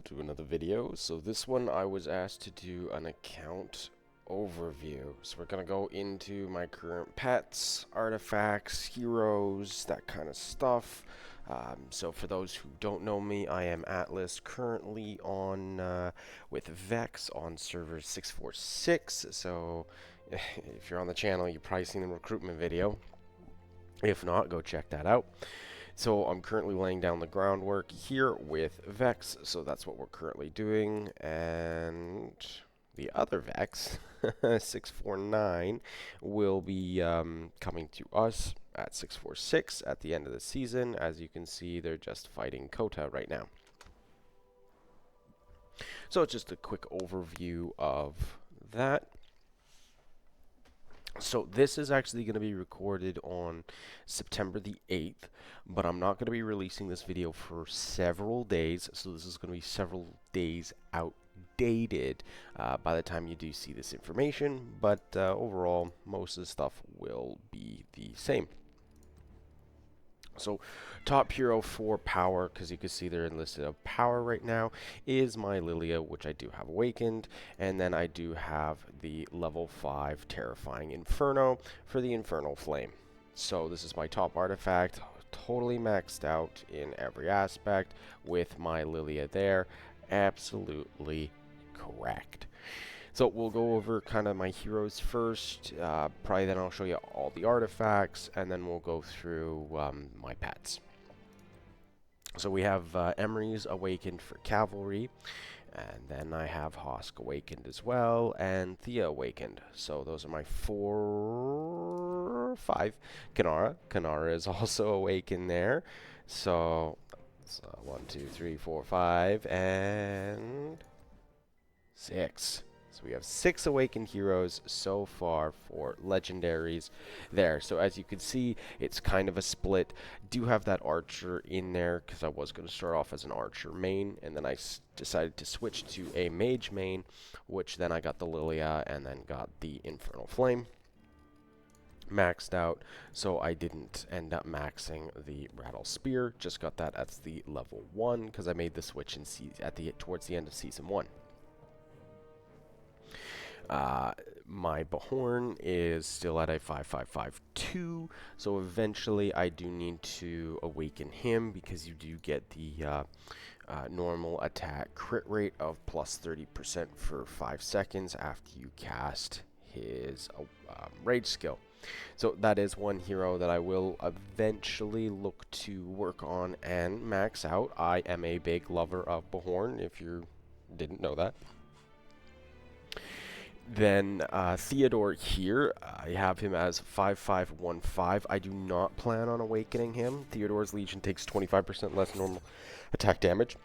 to another video. So this one I was asked to do an account overview. So we're gonna go into my current pets, artifacts, heroes, that kind of stuff. So for those who don't know me, I am Atlas, currently on with Vex on server 646. So if you're on the channel, you've probably seen the recruitment video. If not, go check that out. So I'm currently laying down the groundwork here with Vex, so that's what we're currently doing. And the other Vex, 649, will be coming to us at 646 at the end of the season. As you can see, they're just fighting Kota right now. So it's just a quick overview of that. So this is actually going to be recorded on September the 8th, but I'm not going to be releasing this video for several days, so this is going to be several days outdated by the time you do see this information, but overall, most of the stuff will be the same. So, top hero for power, because you can see they're enlisted of power right now, is my Lilia, which I do have awakened, and then I do have the level 5 Terrifying Inferno for the Infernal Flame. So this is my top artifact, totally maxed out in every aspect with my Lilia there. Absolutely correct. So we'll go over kind of my heroes first, probably then I'll show you all the artifacts, and then we'll go through my pets. So we have Emery's awakened for cavalry, and then I have Hosk awakened as well, and Thea awakened. So those are my 5. Kanara is also awakened there. So 1, 2, 3, 4, 5, and 6. So we have 6 awakened heroes so far for legendaries there. So as you can see, it's kind of a split. Do have that archer in there because I was going to start off as an archer main, and then I decided to switch to a mage main, which then I got the Lilia and then got the Infernal Flame maxed out. So I didn't end up maxing the Rattle Spear, just got that at the level 1 because I made the switch in towards the end of season 1. My Bahorn is still at a 5552, so eventually I do need to awaken him because you do get the normal attack crit rate of plus 30% for 5 seconds after you cast his rage skill. So that is one hero that I will eventually look to work on and max out. I am a big lover of Bahorn, if you didn't know that. Then Theodore here, I have him as 5515. I do not plan on awakening him. Theodore's Legion takes 25% less normal attack damage.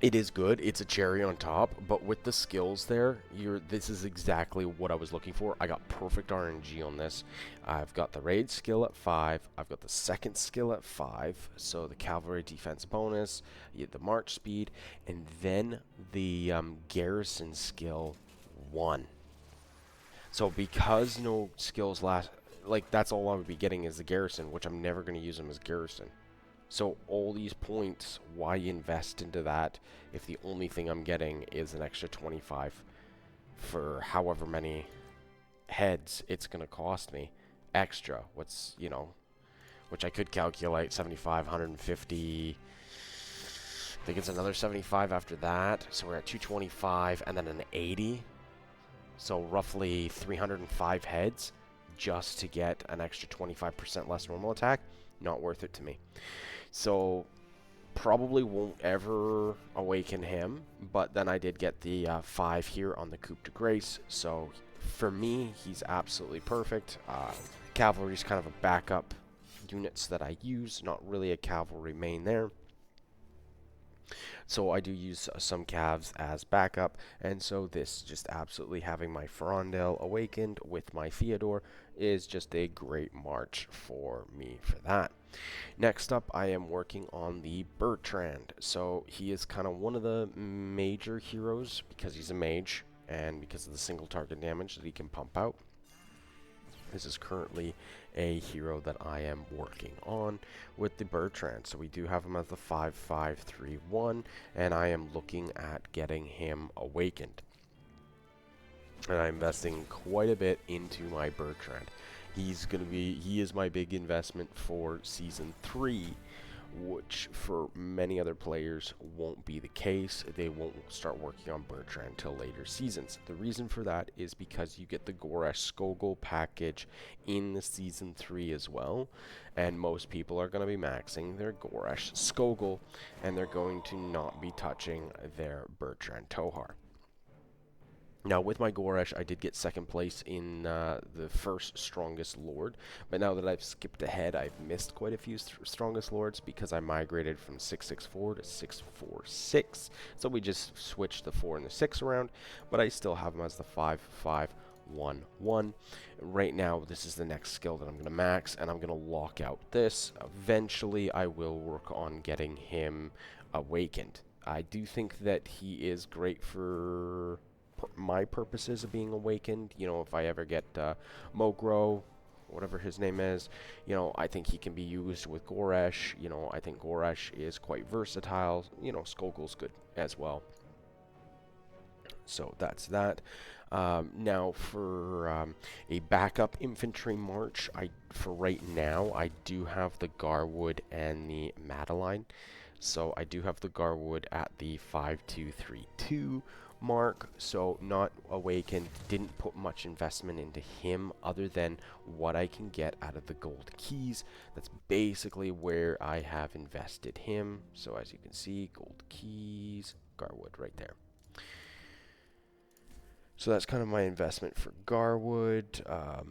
It is good. It's a cherry on top, but with the skills there, this is exactly what I was looking for. I got perfect RNG on this. I've got the raid skill at 5. I've got the second skill at 5, so the cavalry defense bonus, the march speed, and then the garrison skill 1. So because no skills last, like that's all I would be getting is the garrison, which I'm never going to use them as garrison. So all these points, why invest into that if the only thing I'm getting is an extra 25 for however many heads it's going to cost me extra? What's, which I could calculate 75, 150. I think it's another 75 after that. So we're at 225 and then an 80. So roughly 305 heads just to get an extra 25% less normal attack. Not worth it to me. So probably won't ever awaken him, but then I did get the 5 here on the Coup de Grace. So for me, he's absolutely perfect. Cavalry's kind of a backup units that I use, not really a cavalry main there. So I do use some calves as backup, and so this just absolutely having my Ferondale awakened with my Theodore is just a great march for me for that. Next up, I am working on the Bertrand. So he is kind of one of the major heroes because he's a mage and because of the single target damage that he can pump out. This is currently a hero that I am working on with the Bertrand. So we do have him as the 5531, and I am looking at getting him awakened. And I'm investing quite a bit into my Bertrand. He is my big investment for Season 3, which for many other players won't be the case. They won't start working on Bertrand until later seasons. The reason for that is because you get the Goresh Skogul package in the Season 3 as well, and most people are going to be maxing their Goresh Skogul, and they're going to not be touching their Bertrand Tohar. Now, with my Goresh, I did get second place in the first Strongest Lord, but now that I've skipped ahead, I've missed quite a few Strongest Lords because I migrated from 664 to 646. So we just switched the 4 and the 6 around, but I still have them as the 5511. Right now, this is the next skill that I'm going to max, and I'm going to lock out this. Eventually, I will work on getting him awakened. I do think that he is great for my purposes of being awakened. You know, if I ever get Mogro, whatever his name is, you know, I think he can be used with Goresh. You know, I think Goresh is quite versatile. You know, Skogul's good as well. So that's that. Now for a backup infantry march, for right now I do have the Garwood and the Madeline. So I do have the Garwood at the 5232 mark, so not awakened. Didn't put much investment into him other than what I can get out of the gold keys. That's basically where I have invested him. So as you can see, gold keys, Garwood right there. So that's kind of my investment for Garwood. I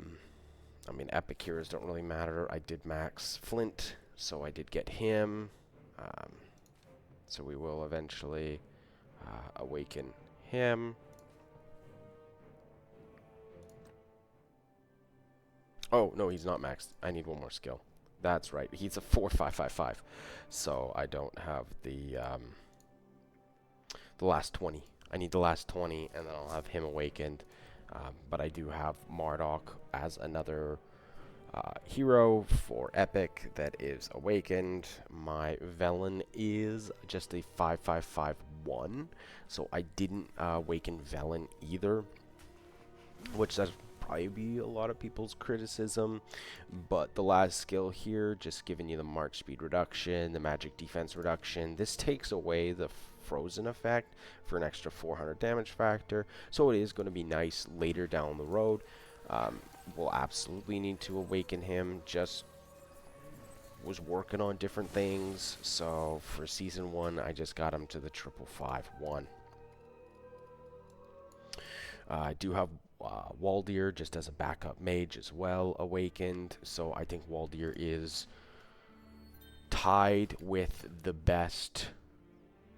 mean, epic heroes don't really matter. I did max Flint, so I did get him. So we will eventually awaken him. Oh, no, he's not maxed. I need one more skill. That's right. He's a 4555. So I don't have the last 20. I need the last 20, and then I'll have him awakened. But I do have Mardok as another hero for epic that is awakened. My Velen is just a 5551, so I didn't awaken Velen either, which that's probably be a lot of people's criticism. But the last skill here, just giving you the march speed reduction, the magic defense reduction, this takes away the frozen effect for an extra 400 damage factor, so it is going to be nice later down the road. We'll absolutely need to awaken him. Just was working on different things, so for season 1 I just got him to the 5551. I do have Waldir just as a backup mage as well awakened, so I think Waldir is tied with the best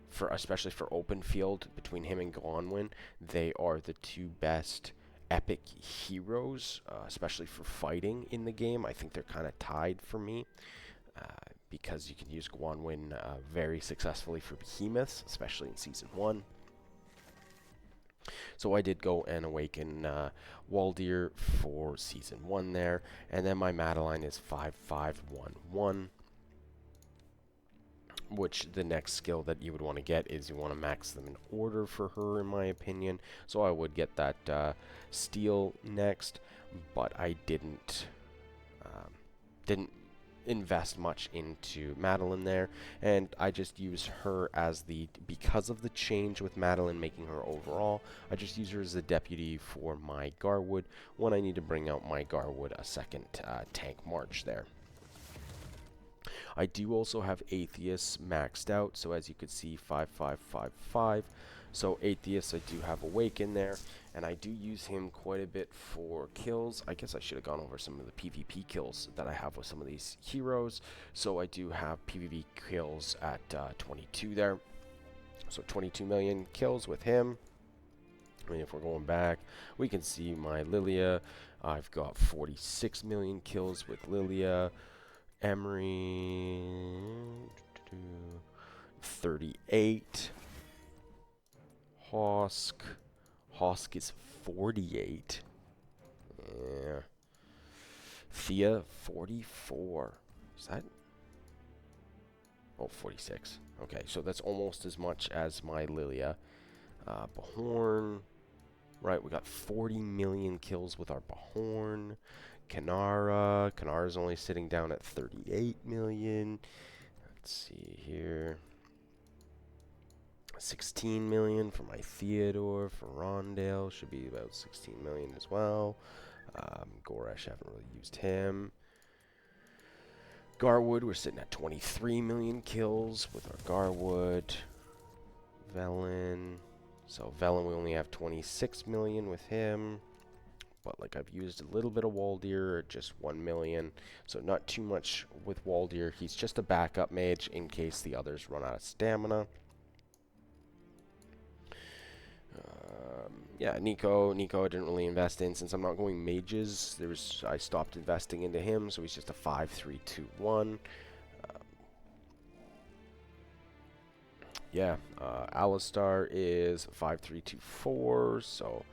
for, especially for open field, between him and Gaunwyn. They are the two best epic heroes, especially for fighting in the game. I think they're kind of tied for me, because you can use Gaunwyn very successfully for behemoths, especially in season 1. So I did go and awaken Waldir for season 1 there, and then my Madeline is 5511. Which the next skill that you would want to get is you want to max them in order for her, in my opinion. So I would get that steel next, but I didn't invest much into Madeline there, and I just use her as because of the change with Madeline making her overall, I just use her as the deputy for my Garwood when I need to bring out my Garwood a second tank march there. I do also have Atheist maxed out, so as you can see, 5555. So Atheist I do have Awaken there, and I do use him quite a bit for kills. I guess I should have gone over some of the PvP kills that I have with some of these heroes. So I do have PvP kills at 22 there. So 22 million kills with him. I mean, if we're going back, we can see my Lilia. I've got 46 million kills with Lilia. Emery, 38. Hosk is 48. Yeah. Thea, 44. Is that? Oh, 46. Okay, so that's almost as much as my Lilia. Bahorn. Right, we got 40 million kills with our Bahorn. Kanara. Kanara's only sitting down at 38 million. Let's see here. 16 million for my Theodore. For Rondale, should be about 16 million as well. Goresh, haven't really used him. Garwood, we're sitting at 23 million kills with our Garwood. Velen. So Velen, we only have 26 million with him. But like I've used a little bit of Waldir, just 1 million. So not too much with Waldir. He's just a backup mage in case the others run out of stamina. Yeah, Nico I didn't really invest in since I'm not going mages. I stopped investing into him, so he's just a 5-3-2-1. Yeah, Alistar is 5-3-2-4, so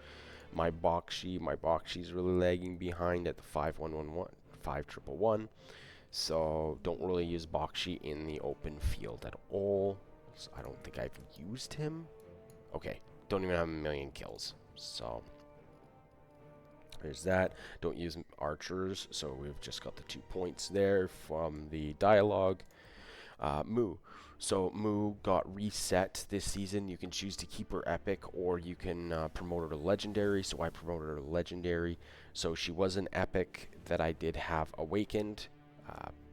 my Bakshi's really lagging behind at the 5-1-1-1, 5-1-1-1. So don't really use Bakshi in the open field at all. So I don't think I've used him. Okay, don't even have a million kills. So there's that. Don't use archers, so we've just got the 2 points there from the dialogue. Moo. So Moo got reset this season. You can choose to keep her epic, or you can promote her to legendary. So I promoted her to legendary. So she was an epic that I did have awakened.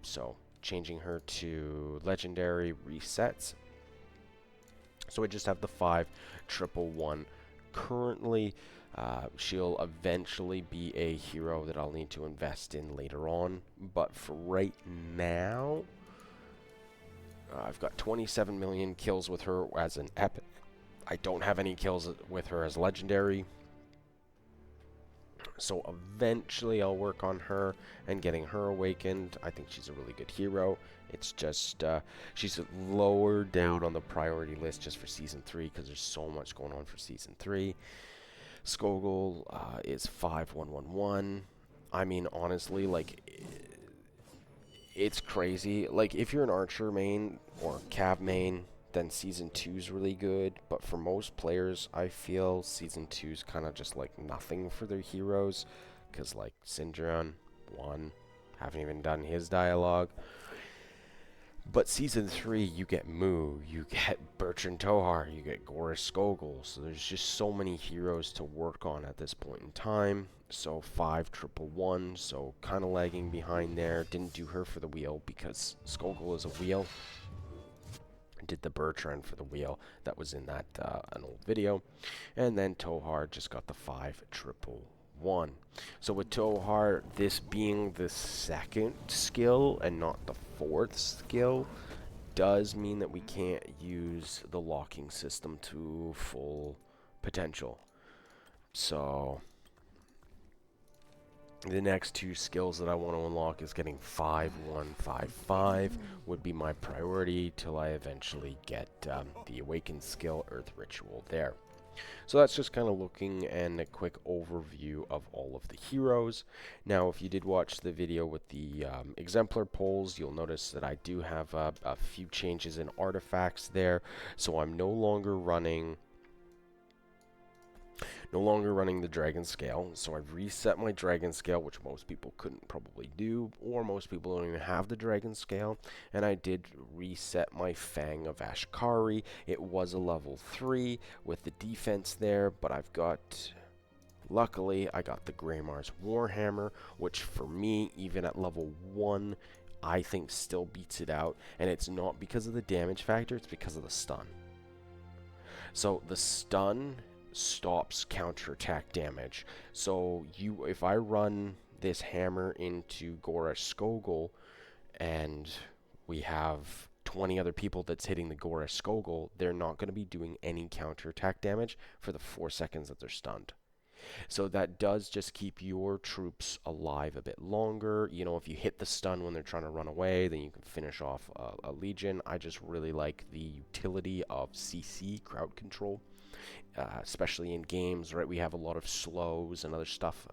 So changing her to legendary resets. So I just have the 5-1-1 currently. She'll eventually be a hero that I'll need to invest in later on. But for right now, I've got 27 million kills with her as an epic. I don't have any kills with her as legendary. So eventually I'll work on her and getting her awakened. I think she's a really good hero. It's just she's lower down on the priority list just for Season 3 because there's so much going on for Season 3. Skogul is 5-1-1-1. I mean, honestly, like, it's crazy. Like, if you're an Archer main or Cav main, then Season 2 is really good. But for most players, I feel Season 2 is kind of just, like, nothing for their heroes. Because, like, Syndron, 1, haven't even done his dialogue. But Season 3, you get Moo, you get Bertrand Tohar, you get Goris Skogul. So there's just so many heroes to work on at this point in time. So 5-1-1-1, so kind of lagging behind there. Didn't do her for the wheel because Skogul is a wheel. Did the Bertrand for the wheel. That was in that an old video. And then Tohar just got the 5-1-1-1. So with Tohar, this being the second skill and not the fourth skill, does mean that we can't use the locking system to full potential. So the next 2 skills that I want to unlock is getting 5-1-5-5 would be my priority till I eventually get the Awakened skill, Earth Ritual there. So that's just kind of looking and a quick overview of all of the heroes. Now, if you did watch the video with the exemplar polls, you'll notice that I do have a few changes in artifacts there. So I'm no longer running the dragon scale. So I've reset my dragon scale, which most people couldn't probably do, or most people don't even have the dragon scale. And I did reset my Fang of Ashkari. It was a level 3 with the defense there, but luckily I got the Greymar's Warhammer, which for me, even at level 1, I think still beats it out. And it's not because of the damage factor, it's because of the stun. So the stun stops counterattack damage. So if I run this hammer into Goresh Skogul and we have 20 other people that's hitting the Goresh Skogul, they're not going to be doing any counterattack damage for the 4 seconds that they're stunned. So that does just keep your troops alive a bit longer. You know, if you hit the stun when they're trying to run away, then you can finish off a legion. I just really like the utility of CC, crowd control. Especially in games, right? We have a lot of slows and other stuff,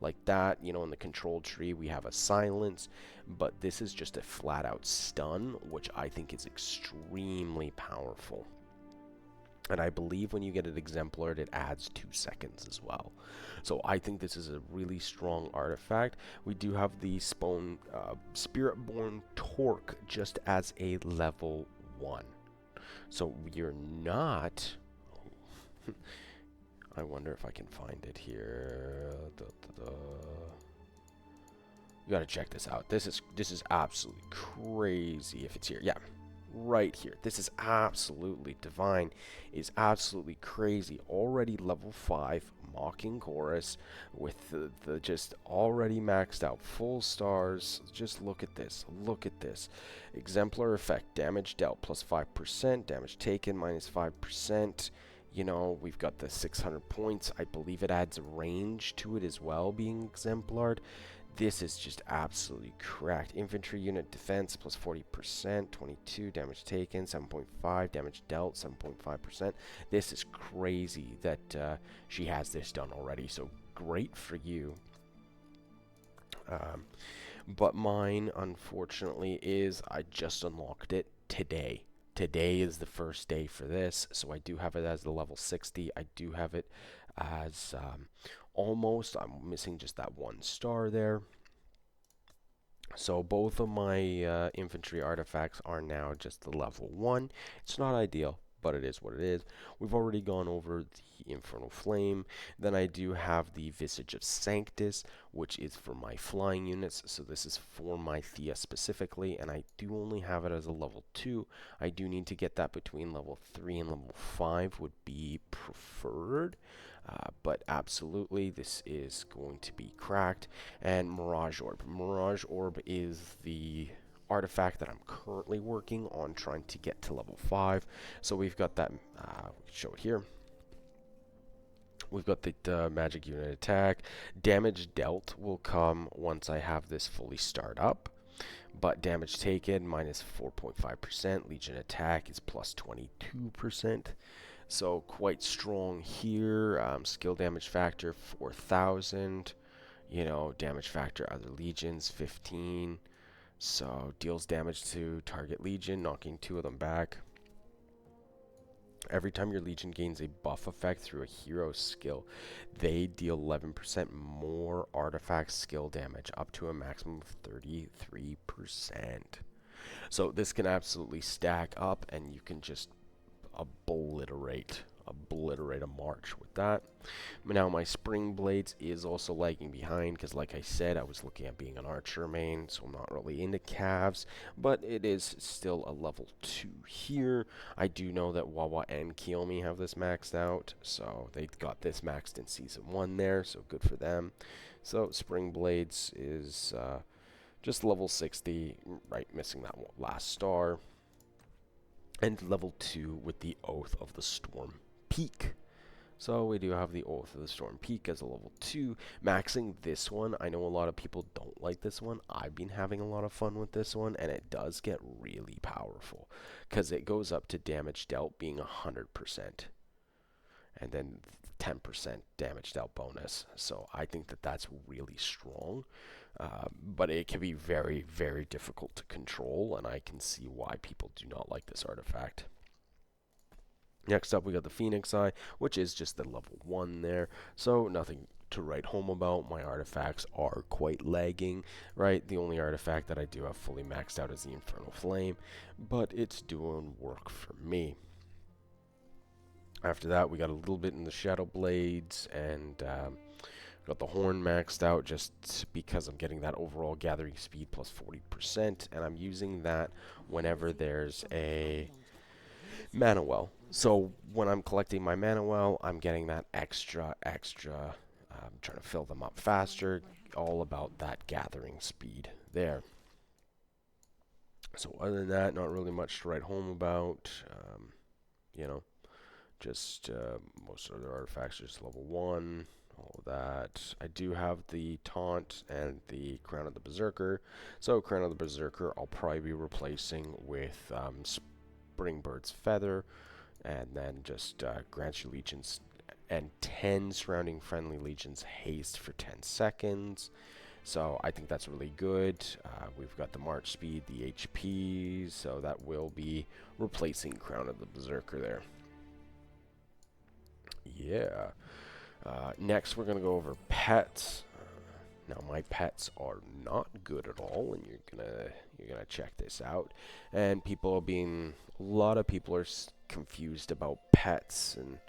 like that. You know, in the control tree, we have a silence, but this is just a flat-out stun, which I think is extremely powerful. And I believe when you get it exemplared, it adds 2 seconds as well. So I think this is a really strong artifact. We do have the Spiritborn Torque just as a level 1. So we're not... I wonder if I can find it here. You gotta check this out. This is absolutely crazy if it's here. Yeah, right here. This is absolutely divine. It's absolutely crazy. Already level 5 Mocking Chorus with the just already maxed out full stars. Just look at this. Look at this. Exemplar effect. Damage dealt plus 5%. Damage taken minus 5%. You know, we've got the 600 points. I believe it adds range to it as well, being exemplared. This is just absolutely cracked. Infantry unit defense plus 40%, 22 damage taken, 7.5 damage dealt, 7.5%. This is crazy that she has this done already. So great for you. But mine, unfortunately, is I just unlocked it today. Today is the first day for this, so I do have it as the level 60. I do have it as almost. I'm missing just that 1 star there. So both of my infantry artifacts are now just the level 1. It's not ideal, but it is what it is. We've already gone over the Infernal Flame. Then I do have the Visage of Sanctus, which is for my flying units. So this is for my Thea specifically, and I do only have it as a level 2. I do need to get that between level 3 and level 5 would be preferred. But absolutely, this is going to be cracked. And Mirage Orb. Mirage Orb is the artifact that I'm currently working on trying to get to level 5. So we've got that, we can show it here. We've got the magic unit attack. Damage dealt will come once I have this fully started up. But damage taken minus 4.5%. Legion attack is plus 22%. So quite strong here. Skill damage factor 4,000. You know, damage factor other legions 15. So deals damage to target legion, knocking 2 of them back. Every time your legion gains a buff effect through a hero skill, they deal 11% more artifact skill damage, up to a maximum of 33%. So this can absolutely stack up, and you can just obliterate a march with that. Now my Spring Blades is also lagging behind because, like I said, I was looking at being an archer main, so I'm not really into calves, but it is still a level 2 here. I do know that Wawa and Kiyomi have this maxed out, so they got this maxed in season 1 there, so good for them. So Spring Blades is just level 60, right, missing that last star. And level 2 with the Oath of the Storm Peak. So we do have the Oath of the Storm Peak as a level 2. Maxing this one, I know a lot of people don't like this one. I've been having a lot of fun with this one, and it does get really powerful. Because it goes up to damage dealt being 100%. And then 10% damage dealt bonus. So I think that that's really strong. But it can be very, very difficult to control, and I can see why people do not like this artifact. Next up, we got the Phoenix Eye, which is just the level 1 there, so nothing to write home about. My artifacts are quite lagging, right? The only artifact that I do have fully maxed out is the Infernal Flame, but it's doing work for me. After that, we got a little bit in the Shadow Blades, and got the Horn maxed out just because I'm getting that overall gathering speed plus 40%, and I'm using that whenever there's a mana well. So when I'm collecting my mana well, I'm getting that extra, trying to fill them up faster, all about that gathering speed there. So other than that, not really much to write home about, you know, just most of the artifacts are just level 1. All of that. I do have the Taunt and the Crown of the Berserker. So Crown of the Berserker I'll probably be replacing with Springbird's Feather, and then just grants your legions and 10 surrounding friendly legions haste for 10 seconds. So I think that's really good. We've got the march speed, the HP, so that will be replacing Crown of the Berserker there. Yeah. Next, we're going to go over pets. Now, my pets are not good at all, and you're gonna check this out. And a lot of people are confused about pets and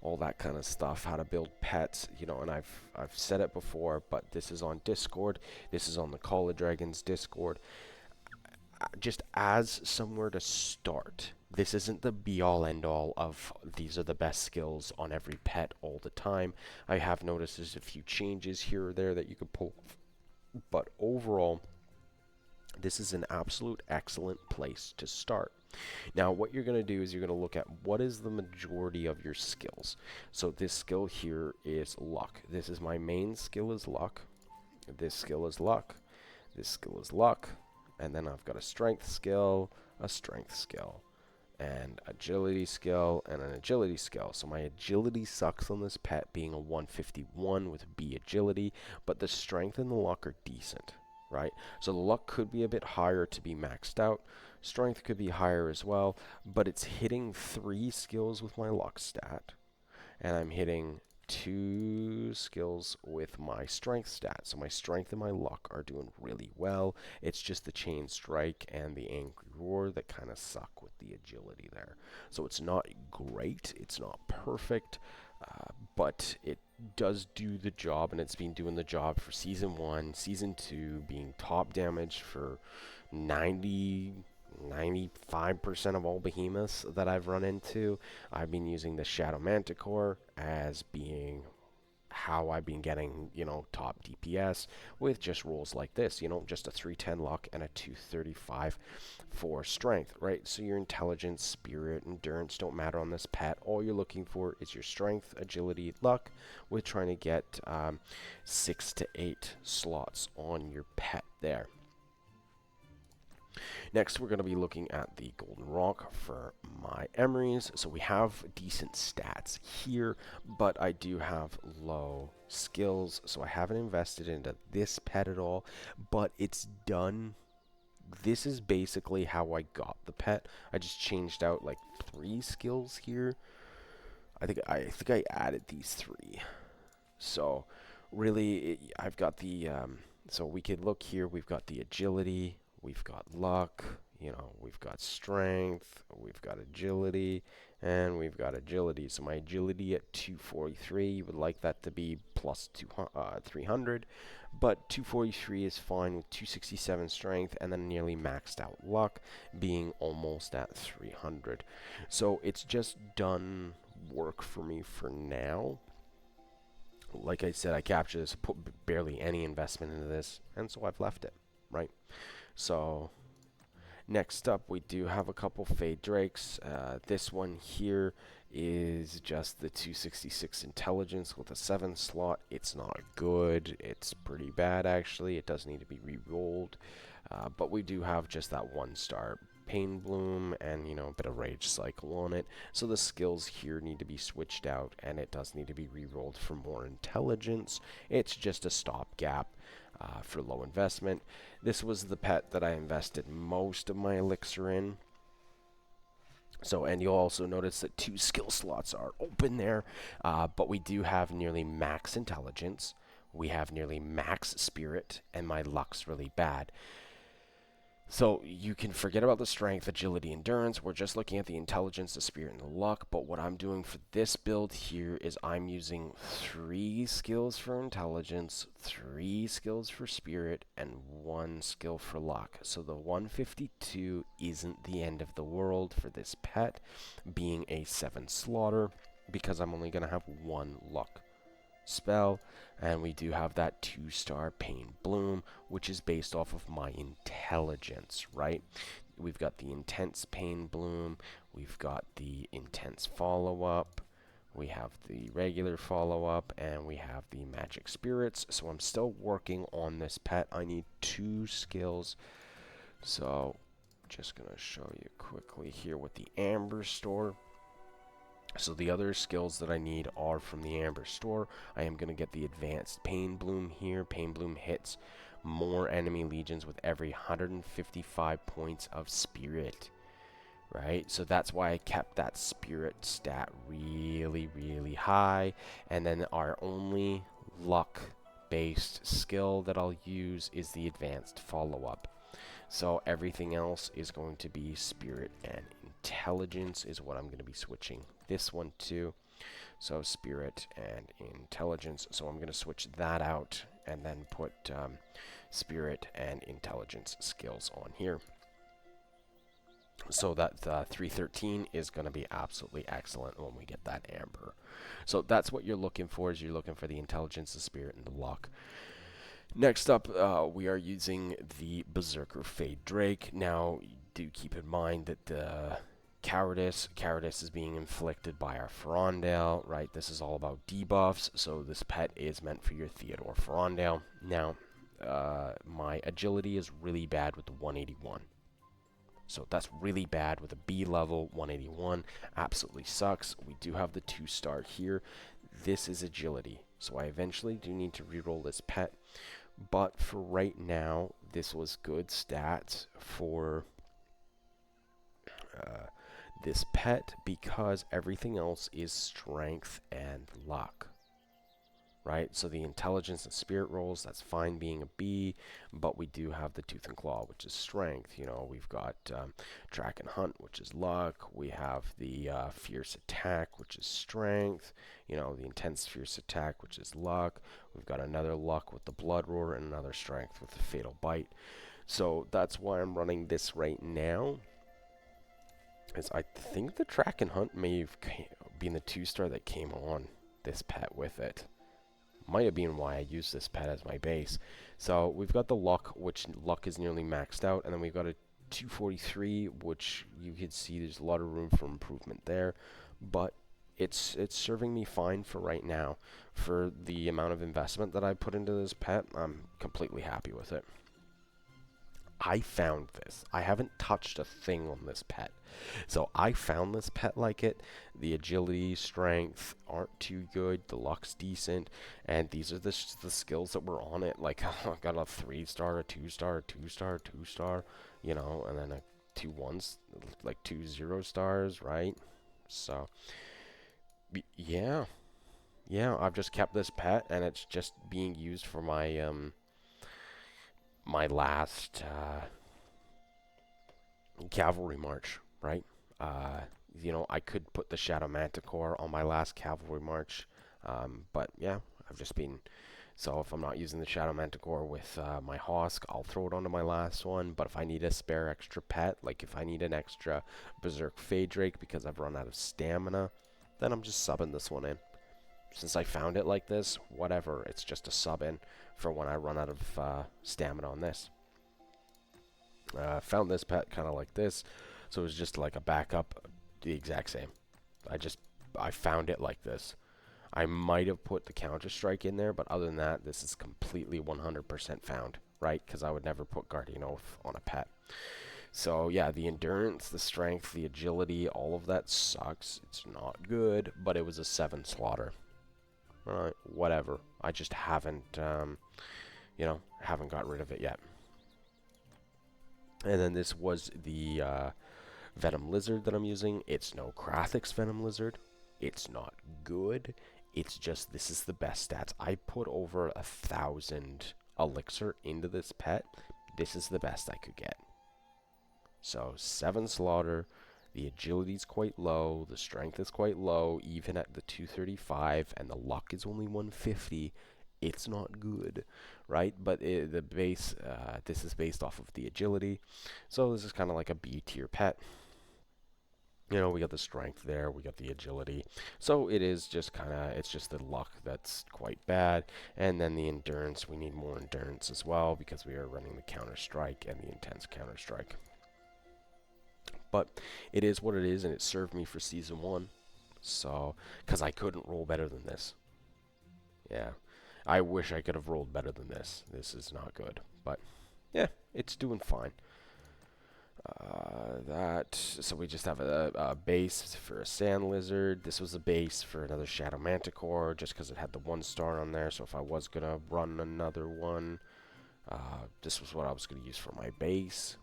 all that kind of stuff, how to build pets, you know. And I've said it before, but this is on Discord. This is on the Call of Dragons Discord. Just as somewhere to start. This isn't the be-all end-all of these are the best skills on every pet all the time. I have noticed there's a few changes here or there that you could pull, but overall, this is an absolute excellent place to start. Now, what you're going to do is you're going to look at what is the majority of your skills. So this skill here is luck. This is my main skill is luck. This skill is luck. This skill is luck. And then I've got a strength skill, and agility skill, and an agility skill. So my agility sucks on this pet, being a 151 with B agility, but the strength and the luck are decent, right? So the luck could be a bit higher to be maxed out. Strength could be higher as well, but it's hitting 3 skills with my luck stat, and I'm hitting 2 skills with my strength stat. So my strength and my luck are doing really well. It's just the chain strike and the angry roar that kind of suck with the agility there. So it's not great, it's not perfect, but it does do the job, and it's been doing the job for Season 1, Season 2, being top damage for 95% of all behemoths that I've run into. I've been using the Shadow Manticore as being how I've been getting, you know, top DPS with just rolls like this, you know, just a 310 luck and a 235 for strength, right? So your intelligence, spirit, endurance don't matter on this pet. All you're looking for is your strength, agility, luck, with trying to get 6 to 8 slots on your pet there. Next, we're going to be looking at the Golden Rock for my Emeries. So we have decent stats here, but I do have low skills, so I haven't invested into this pet at all, but it's done. This is basically how I got the pet. I just changed out like 3 skills here. I think I added these 3. So really, I've got the so we could look here. We've got the agility. We've got luck, you know, we've got strength, we've got agility, and we've got agility. So my agility at 243, you would like that to be plus 300, but 243 is fine with 267 strength, and then nearly maxed out luck, being almost at 300. So it's just done work for me for now. Like I said, I captured this, put barely any investment into this, and so I've left it, right? So next up, we do have a couple Fade Drakes. This one here is just the 266 intelligence with a 7 slot. It's not good. It's pretty bad, actually. It does need to be re-rolled. But we do have just that 1-star Pain Bloom and, you know, a bit of Rage Cycle on it. So the skills here need to be switched out, and it does need to be re-rolled for more intelligence. It's just a stopgap. For low investment. This was the pet that I invested most of my elixir in. So, and you'll also notice that 2 skill slots are open there, but we do have nearly max intelligence. We have nearly max spirit, and my luck's really bad. So you can forget about the strength, agility, endurance. We're just looking at the intelligence, the spirit, and the luck. But what I'm doing for this build here is I'm using 3 skills for intelligence, 3 skills for spirit, and 1 skill for luck. So the 152 isn't the end of the world for this pet, being a 7 slaughter, because I'm only going to have 1 luck spell, and we do have that 2-star Pain Bloom, which is based off of my intelligence, right? We've got the intense Pain Bloom, we've got the intense follow-up, we have the regular follow-up, and we have the magic spirits. So I'm still working on this pet. I need 2 skills, so just gonna show you quickly here with the Amber Store. So the other skills that I need are from the Amber store. I am going to get the advanced Pain Bloom here. Pain Bloom hits more enemy legions with every 155 points of spirit. Right, so that's why I kept that spirit stat really, really high. And then our only luck based skill that I'll use is the advanced follow-up. So everything else is going to be spirit and intelligence is what I'm going to be switching this one to. So spirit and intelligence. So I'm going to switch that out and then put spirit and intelligence skills on here. So that 313 is going to be absolutely excellent when we get that amber. So that's what you're looking for, is you're looking for the intelligence, the spirit, and the luck. Next up, we are using the Berserker Fade Drake. Now, do keep in mind that the cowardice is being inflicted by our Ferondale, right? This is all about debuffs, so this pet is meant for your Theodore Ferondale. Now, my agility is really bad with the 181. So that's really bad with a B level 181. Absolutely sucks. We do have the 2-star here. This is agility. So I eventually do need to reroll this pet. But for right now, this was good stats for this pet because everything else is strength and luck. Right, so the intelligence and spirit rolls, that's fine being a B, but we do have the tooth and claw, which is strength. You know, we've got track and hunt, which is luck. We have the fierce attack, which is strength. You know, the intense fierce attack, which is luck. We've got another luck with the blood roar and another strength with the fatal bite. So that's why I'm running this right now. As I think the track and hunt may have been the 2-star that came on this pet with it. Might have been why I used this pet as my base. So we've got the luck, which luck is nearly maxed out, and then we've got a 243, which you can see there's a lot of room for improvement there, but it's serving me fine for right now. For the amount of investment that I put into this pet, I'm completely happy with it. I found this. I haven't touched a thing on this pet. So I found this pet like it. The agility, strength aren't too good. The luck's decent. And these are the skills that were on it. Like, I got a 3-star, a 2-star, a 2-star, 2-star, you know, and then a 2 1s, like 2 0-stars, right? So, yeah. Yeah, I've just kept this pet, and it's just being used for my, my last cavalry march, right? You know, I could put the Shadow Manticore on my last cavalry march, but yeah, I've just been. So if I'm not using the Shadow Manticore with my Hosk, I'll throw it onto my last one. But if I need a spare extra pet, like if I need an extra Berserk Fade Drake because I've run out of stamina, then I'm just subbing this one in. Since I found it like this, whatever, it's just a sub in for when I run out of stamina on this. Found this pet kind of like this, so it was just like a backup, the exact same. I found it like this. I might have put the Counter-Strike in there, but other than that, this is completely 100% found, right? Because I would never put Guardian Oath on a pet. So yeah, the endurance, the strength, the agility, all of that sucks. It's not good, but it was a 7 slaughter. Alright, whatever. I just haven't, you know, haven't got rid of it yet. And then this was the Venom Lizard that I'm using. It's no Krathix Venom Lizard. It's not good. It's just, this is the best stats. I put over 1,000 elixir into this pet. This is the best I could get. So 7 slaughter. The agility is quite low. The strength is quite low, even at the 235, and the luck is only 150. It's not good, right? But the base, this is based off of the agility. So this is kind of like a B tier pet. You know, we got the strength there, we got the agility. So it is just kind of, it's just the luck that's quite bad. And then the endurance, we need more endurance as well because we are running the Counter-Strike and the intense Counter-Strike. But it is what it is, and it served me for Season 1. So, because I couldn't roll better than this. Yeah. I wish I could have rolled better than this. This is not good. But, yeah, it's doing fine. So we just have a base for a sand lizard. This was a base for another shadow manticore, just because it had the 1 star on there. So if I was gonna run another one, this was what I was gonna use for my base.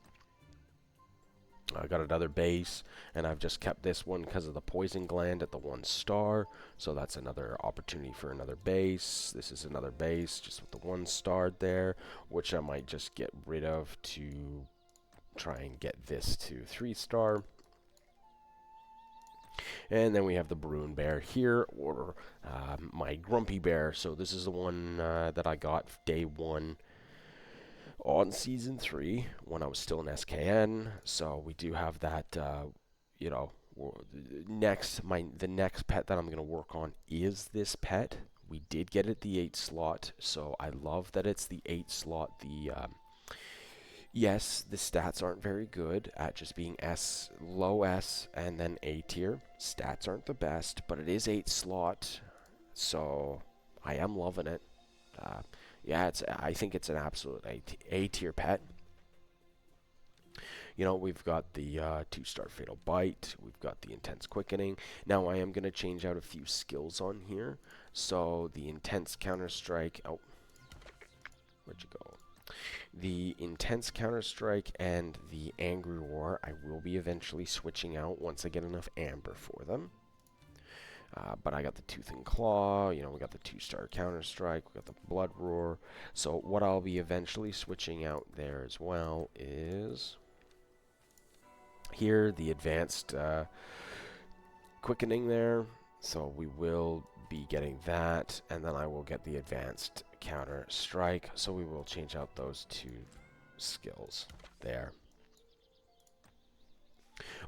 I got another base, and I've just kept this one because of the poison gland at the 1 star. So that's another opportunity for another base. This is another base just with the 1 star there, which I might just get rid of to try and get this to 3 star. And then we have the Bruin Bear here, or my Grumpy Bear. So this is the one that I got day 1 on Season 3 when I was still in SKN. So we do have that, you know, the next pet that I'm going to work on is this pet. We did get it the 8 slot, so I love that it's the 8 slot. Yes, the stats aren't very good at just being low S and then A tier. Stats aren't the best, but it is 8 slot, so I am loving it. Yeah, I think it's an absolute A tier pet. You know, we've got the 2-star Fatal Bite. We've got the Intense Quickening. Now, I am going to change out a few skills on here. So, the Intense Counter-Strike... Oh, where'd you go? The Intense Counter-Strike and the Angry Roar, I will be eventually switching out once I get enough Amber for them. But I got the Tooth and Claw, you know, we got the 2-star Counter-Strike, we got the Blood Roar. So what I'll be eventually switching out there as well is... Here, the Advanced Quickening there. So we will be getting that, and then I will get the Advanced Counter-Strike. So we will change out those 2 skills there.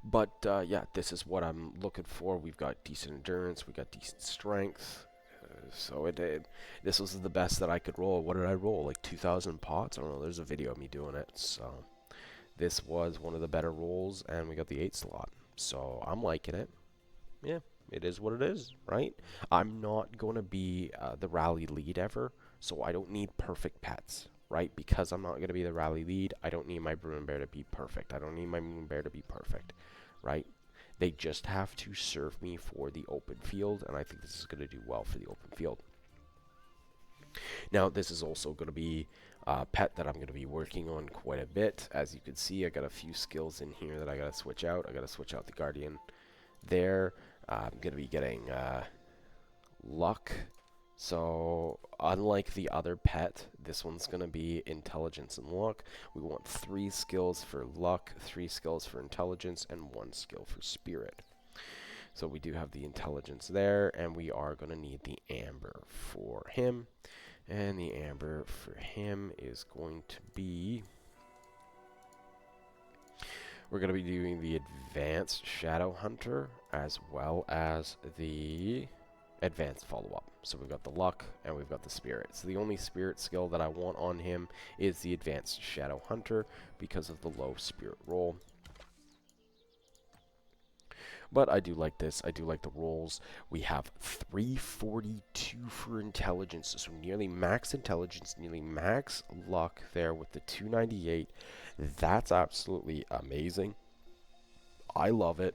But yeah, this is what I'm looking for. We've got decent endurance, we got decent strength. So this was the best that I could roll. What did I roll? Like 2,000 pots? I don't know. There's a video of me doing it. So this was one of the better rolls, and we got the 8 slot. So I'm liking it. Yeah, it is what it is, right? I'm not going to be the rally lead ever, so I don't need perfect pets, right? Because I'm not going to be the rally lead, I don't need my Bruin Bear to be perfect. I don't need my Moon Bear to be perfect, right? They just have to serve me for the open field, and I think this is going to do well for the open field. Now, this is also going to be a pet that I'm going to be working on quite a bit. As you can see, I got a few skills in here that I got to switch out. I got to switch out the Guardian there. I'm going to be getting luck. So unlike the other pet, this one's going to be intelligence and luck. We want 3 skills for luck, 3 skills for intelligence, and 1 skill for spirit. So we do have the intelligence there, and we are going to need the amber for him. And the amber for him is going to be... We're going to be doing the Advanced Shadow Hunter as well as the Advanced Follow-Up. So we've got the Luck and we've got the Spirit. So the only Spirit skill that I want on him is the Advanced Shadow Hunter because of the low Spirit roll. But I do like this. I do like the rolls. We have 342 for intelligence, so nearly max intelligence, nearly max luck there with the 298. That's absolutely amazing. I love it.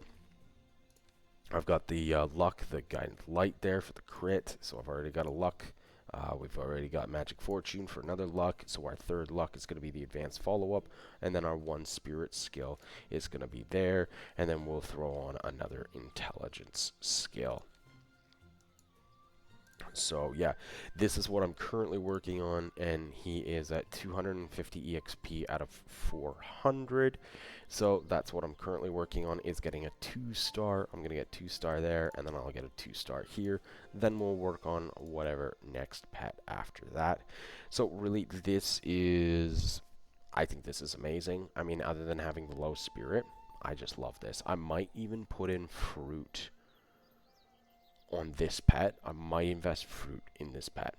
I've got the luck, the guidance light there for the crit, so I've already got a luck. We've already got Magic Fortune for another luck, so our 3rd luck is going to be the Advanced Follow-Up, and then our 1 Spirit skill is going to be there, and then we'll throw on another Intelligence skill. So yeah, this is what I'm currently working on, and he is at 250 EXP out of 400. So that's what I'm currently working on, is getting a 2-star. I'm going to get 2-star there, and then I'll get a 2-star here. Then we'll work on whatever next pet after that. So really, I think this is amazing. I mean, other than having the low spirit, I just love this. I might even put in fruit on this pet. I might invest fruit in this pet.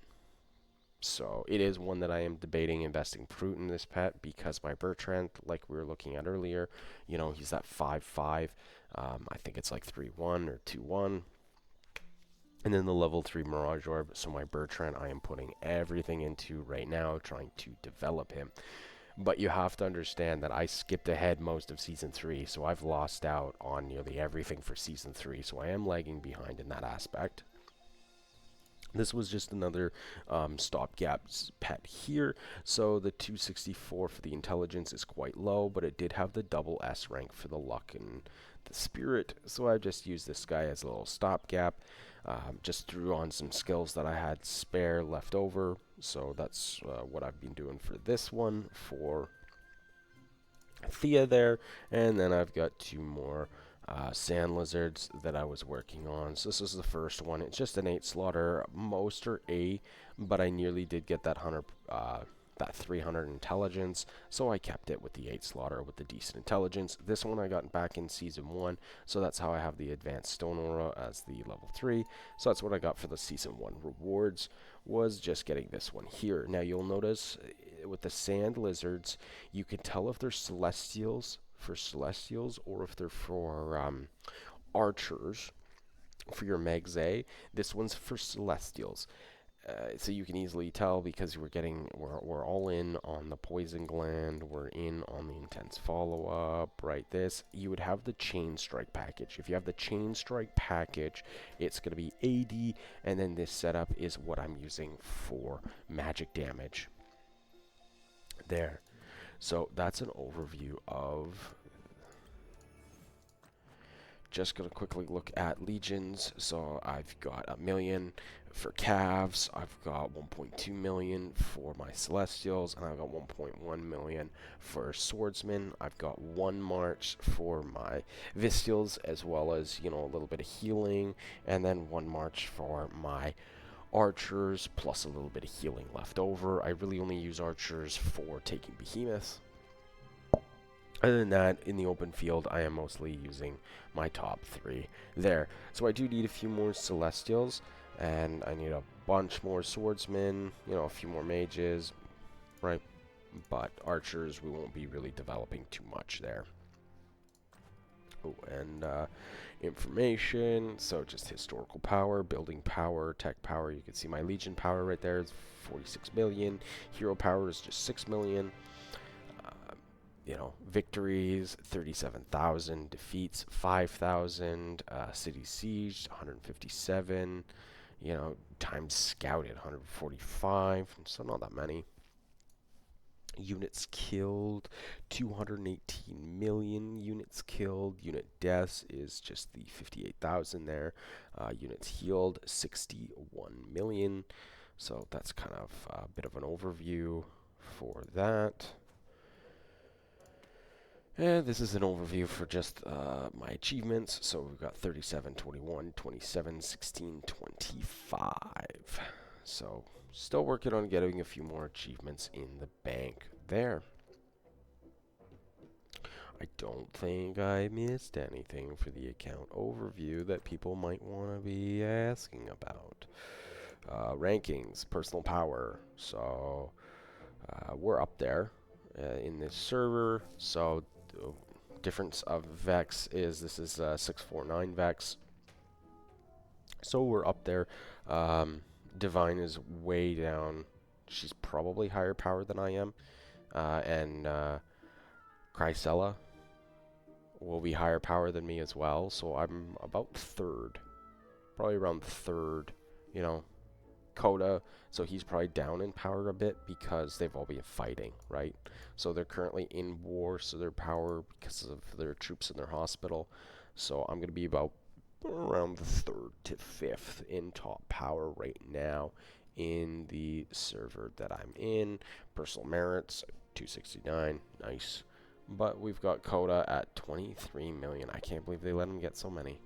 So it is one that I am debating investing fruit in this pet, because my Bertrand, like we were looking at earlier, you know, he's that 5/5. I think it's like 3/1 or 2/1. And then the level 3 Mirage Orb. So my Bertrand I am putting everything into right now, trying to develop him. But you have to understand that I skipped ahead most of Season 3, so I've lost out on nearly everything for Season 3, so I am lagging behind in that aspect. This was just another stopgap pet here. So the 264 for the intelligence is quite low, but it did have the double S rank for the luck and the spirit. So I just used this guy as a little stopgap. Just threw on some skills that I had spare left over. So that's what I've been doing for this one for Thea there. And then I've got two more sand lizards that I was working on. So this is the first one. It's just an 8 slaughter. Most are A, but I nearly did get that 300 intelligence, so I kept it with the 8 slaughter with the decent intelligence. This one I got back in Season 1, so that's how I have the advanced stone aura as the level 3. So that's what I got for the Season 1 rewards, was just getting this one here. Now you'll notice with the sand lizards, you can tell if they're celestials or if they're for archers for your Megs A. This one's for celestials. So you can easily tell because we're all in on the poison gland, we're in on the intense follow-up, right? This, you would have the chain strike package. If you have the chain strike package, it's going to be AD, and then this setup is what I'm using for magic damage. There. So that's an overview of. Just going to quickly look at legions. So I've got 1 million for calves, I've got 1.2 million for my celestials, and I've got 1.1 million for swordsmen. I've got 1 march for my vistials, as well as, you know, a little bit of healing, and then 1 march for my archers, plus a little bit of healing left over. I really only use archers for taking behemoths. Other than that, in the open field, I am mostly using my top 3 there. So I do need a few more celestials, and I need a bunch more swordsmen, you know, a few more mages, right? But archers, we won't be really developing too much there. Oh, and information, so just historical power, building power, tech power. You can see my legion power right there is 46 million. Hero power is just 6 million. You know, victories, 37,000, defeats, 5,000, city siege, 157, you know, times scouted, 145, so not that many. Units killed, 218 million units killed. Unit deaths is just the 58,000 there. Units healed, 61 million. So that's kind of a bit of an overview for that. And this is an overview for just my achievements. So we've got 37, 21, 27, 16, 25. So still working on getting a few more achievements in the bank there. I don't think I missed anything for the account overview that people might want to be asking about. Rankings, personal power. So we're up there in this server. So difference of Vex is this is 649 Vex, so we're up there. Divine is way down. She's probably higher power than I am, and Chrysella will be higher power than me as well, so I'm about 3rd, probably around 3rd, you know. Coda, so he's probably down in power a bit because they've all been fighting, right? So they're currently in war, so their power, because of their troops in their hospital. So I'm going to be about around the 3rd to 5th in top power right now in the server that I'm in. Personal merits, 269, nice. But we've got Coda at 23 million. I can't believe they let him get so many.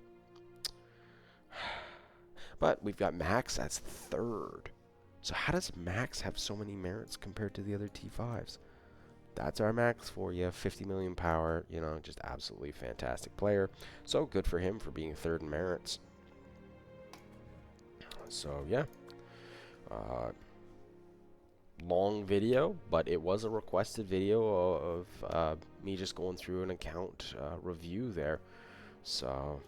But we've got Max as 3rd. So how does Max have so many merits compared to the other T5s? That's our Max for you. 50 million power. You know, just absolutely fantastic player. So good for him for being 3rd in merits. So yeah. Long video, but it was a requested video of me just going through an account review there. So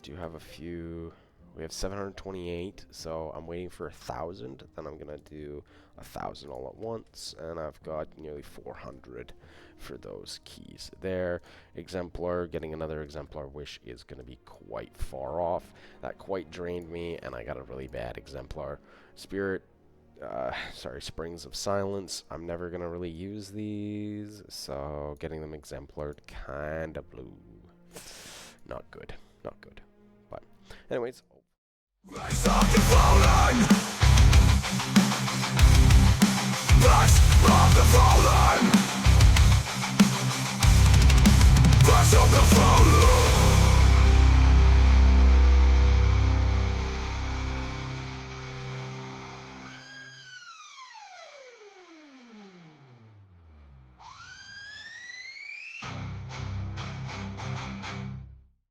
do have a few We have 728, so I'm waiting for 1,000. Then I'm gonna do 1,000 all at once, and I've got nearly 400 for those keys there. Exemplar, getting another exemplar wish is gonna be quite far off. That quite drained me, and I got a really bad exemplar. Spirit, Springs of Silence. I'm never gonna really use these, so getting them exemplar kinda blue. Not good, not good. But anyways. Rise of the fallen! Rise of the fallen!